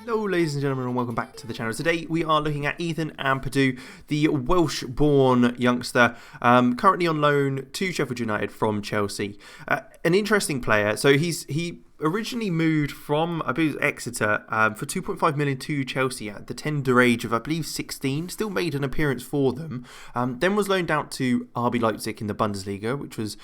Hello ladies and gentlemen and welcome back to the channel. Today we are looking at Ethan Ampadu, the Welsh-born youngster, currently on loan to Sheffield United from Chelsea. An interesting player. So he originally moved from, I believe, Exeter for 2.5 million to Chelsea at the tender age of, I believe, 16. Still made an appearance for them. Then was loaned out to RB Leipzig in the Bundesliga, which was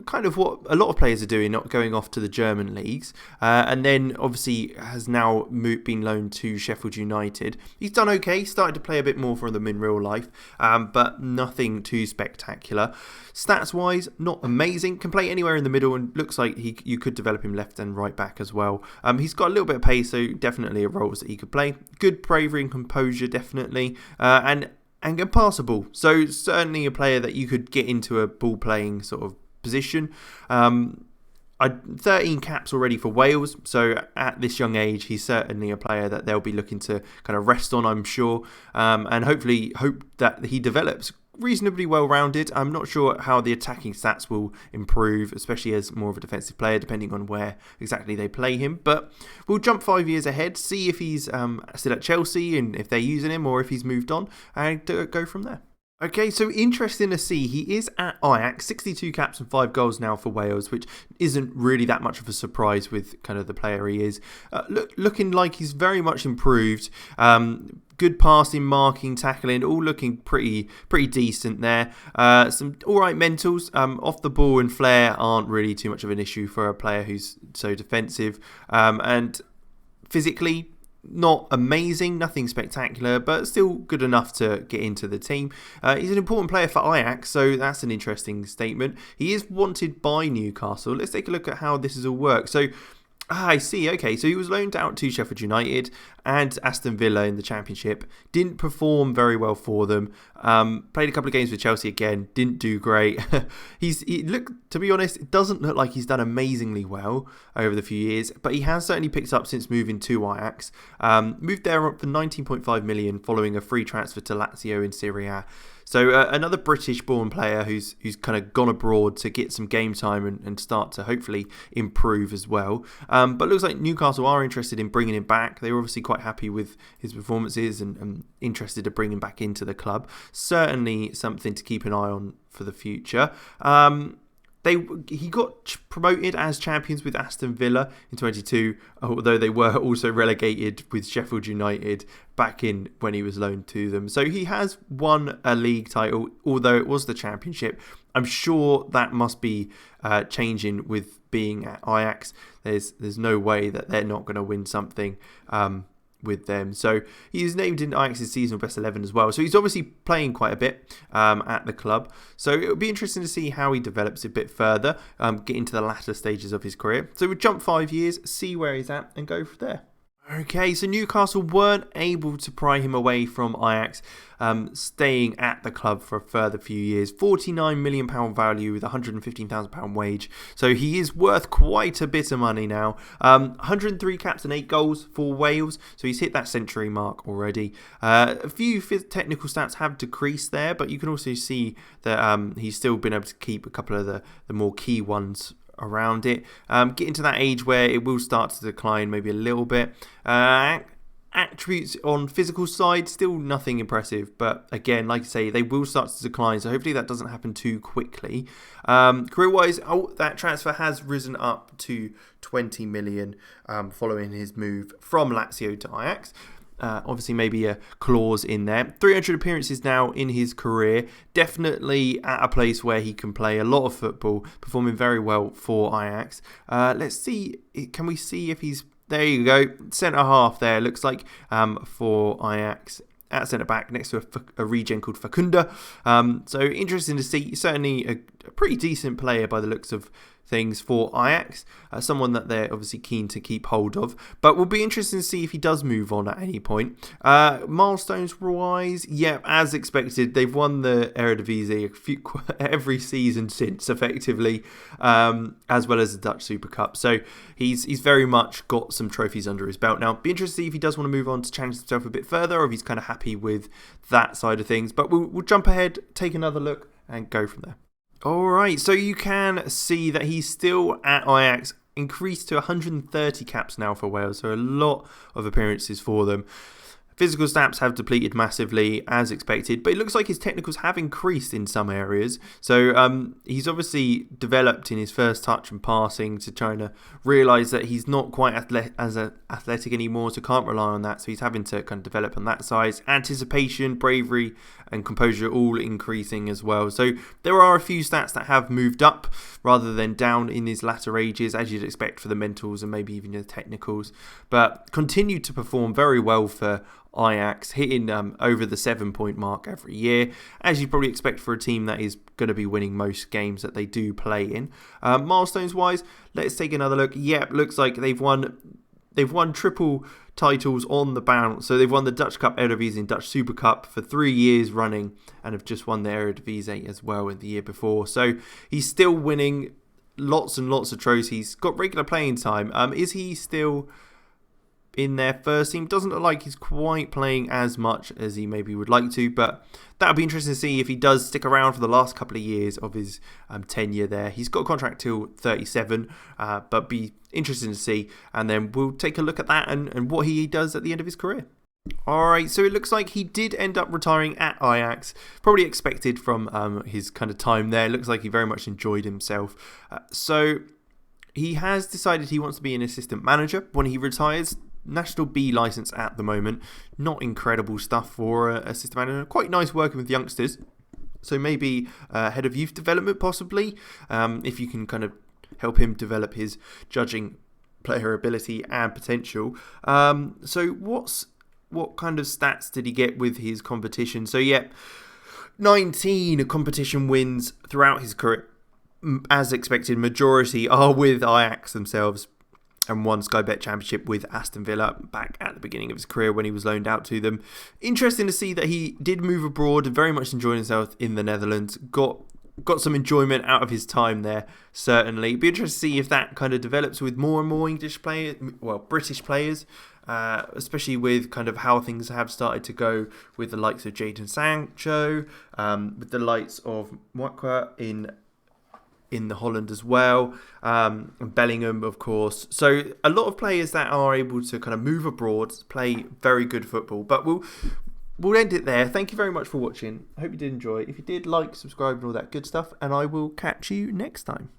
kind of what a lot of players are doing, not going off to the German leagues. And then obviously has now been loaned to Sheffield United. He's done okay, started to play a bit more for them in real life, but nothing too spectacular. Stats-wise, not amazing. Can play anywhere in the middle and looks like you could develop him left and right back as well. He's got a little bit of pace, so definitely a roles that he could play. Good bravery and composure, definitely. And passable. So certainly a player that you could get into a ball-playing sort of position. 13 caps already for Wales, so at this young age he's certainly a player that they'll be looking to kind of rest on, I'm sure, and hopefully hope that he develops reasonably well rounded. I'm not sure how the attacking stats will improve, especially as more of a defensive player, depending on where exactly they play him, but we'll jump 5 years ahead, see if he's still at Chelsea and if they're using him or if he's moved on, and go from there. Okay, so interesting to see. He is at Ajax, 62 caps and 5 goals now for Wales, which isn't really that much of a surprise with kind of the player he is. Looking like he's very much improved. Good passing, marking, tackling, all looking pretty decent there. Some alright mentals. Off the ball and flair aren't really too much of an issue for a player who's so defensive. And physically, not amazing, nothing spectacular, but still good enough to get into the team. He's an important player for Ajax, so that's an interesting statement. He is wanted by Newcastle. Let's take a look at how this has all worked. So, I see. Okay, so he was loaned out to Sheffield United and Aston Villa in the Championship. Didn't perform very well for them. Played a couple of games with Chelsea again. Didn't do great. To be honest, it doesn't look like he's done amazingly well over the few years, but he has certainly picked up since moving to Ajax. Moved there for 19.5 million following a free transfer to Lazio in Serie A. So another British-born player who's kind of gone abroad to get some game time and start to hopefully improve as well. But it looks like Newcastle are interested in bringing him back. They were obviously quite happy with his performances and interested to bring him back into the club. Certainly something to keep an eye on for the future. He got promoted as champions with Aston Villa in 22, although they were also relegated with Sheffield United back in when he was loaned to them. So he has won a league title, although it was the Championship. I'm sure that must be changing with being at Ajax. There's no way that they're not going to win something with them. So he's named in Ajax's seasonal best 11 as well. So he's obviously playing quite a bit at the club. So it'll be interesting to see how he develops a bit further, get into the latter stages of his career. So we'll jump 5 years, see where he's at and go from there. Okay, so Newcastle weren't able to pry him away from Ajax, staying at the club for a further few years. £49 million value with £115,000 wage. So he is worth quite a bit of money now. 103 caps and 8 goals for Wales. So he's hit that century mark already. A few technical stats have decreased there, but you can also see that he's still been able to keep a couple of the more key ones around it. Getting to that age where it will start to decline maybe a little bit. Attributes on physical side, still nothing impressive, but again, like I say, they will start to decline, so hopefully that doesn't happen too quickly. Career-wise, that transfer has risen up to 20 million following his move from Lazio to Ajax. Obviously maybe a clause in there. 300 appearances now in his career. Definitely at a place where he can play a lot of football, performing very well for Ajax. Let's see, can we see if he's... There you go, centre half there, looks like, for Ajax. At centre back, next to a regen called Facunda. So interesting to see. Certainly a pretty decent player by the looks of things for Ajax. Someone that they're obviously keen to keep hold of. But will be interesting to see if he does move on at any point. Milestones wise, yeah, as expected, they've won the Eredivisie every season since, effectively, as well as the Dutch Super Cup. So he's very much got some trophies under his belt now. Be interested to see if he does want to move on to challenge himself a bit further, or if he's kind of happy with that side of things. But we'll jump ahead, take another look, and go from there. Alright, so you can see that he's still at Ajax increased to 130 caps now for Wales, so a lot of appearances for them. Physical stats have depleted massively, as expected, but it looks like his technicals have increased in some areas. So he's obviously developed in his first touch and passing to trying to realise that he's not quite as athletic anymore, so can't rely on that. So he's having to kind of develop on that side. Anticipation, bravery and composure all increasing as well. So there are a few stats that have moved up rather than down in his latter ages, as you'd expect for the mentals and maybe even the technicals. But continued to perform very well for Ajax, hitting over the 7-point mark every year, as you'd probably expect for a team that is going to be winning most games that they do play in. Milestones wise, let's take another look. Yep, looks like they've won triple titles on the bounce. So they've won the Dutch Cup, Eredivisie and Dutch Super Cup for 3 years running, and have just won the Eredivisie as well in the year before. So he's still winning lots and lots of trophies. He's got regular playing time. Is he still in their first team? Doesn't look like he's quite playing as much as he maybe would like to, but that'll be interesting to see if he does stick around for the last couple of years of his tenure there. He's got a contract till 37, but be interesting to see, and then we'll take a look at that and what he does at the end of his career. Alright, so it looks like he did end up retiring at Ajax, probably expected from his kind of time there. It looks like he very much enjoyed himself. So he has decided he wants to be an assistant manager when he retires. National B licence at the moment. Not incredible stuff for assistant manager. Quite nice working with youngsters. So maybe head of youth development possibly. If you can kind of help him develop his judging player ability and potential. So what kind of stats did he get with his competition? So yeah, 19 competition wins throughout his career. As expected, majority are with Ajax themselves, and won Sky Bet Championship with Aston Villa back at the beginning of his career when he was loaned out to them. Interesting to see that he did move abroad and very much enjoyed himself in the Netherlands. Got some enjoyment out of his time there, certainly. Be interested to see if that kind of develops with more and more British players, especially with kind of how things have started to go with the likes of Jadon Sancho, with the likes of Mwakwa in the Holland as well, and Bellingham, of course. So a lot of players that are able to kind of move abroad, play very good football. But we'll end it there. Thank you very much for watching. I hope you did enjoy. If you did, like, subscribe and all that good stuff, and I will catch you next time.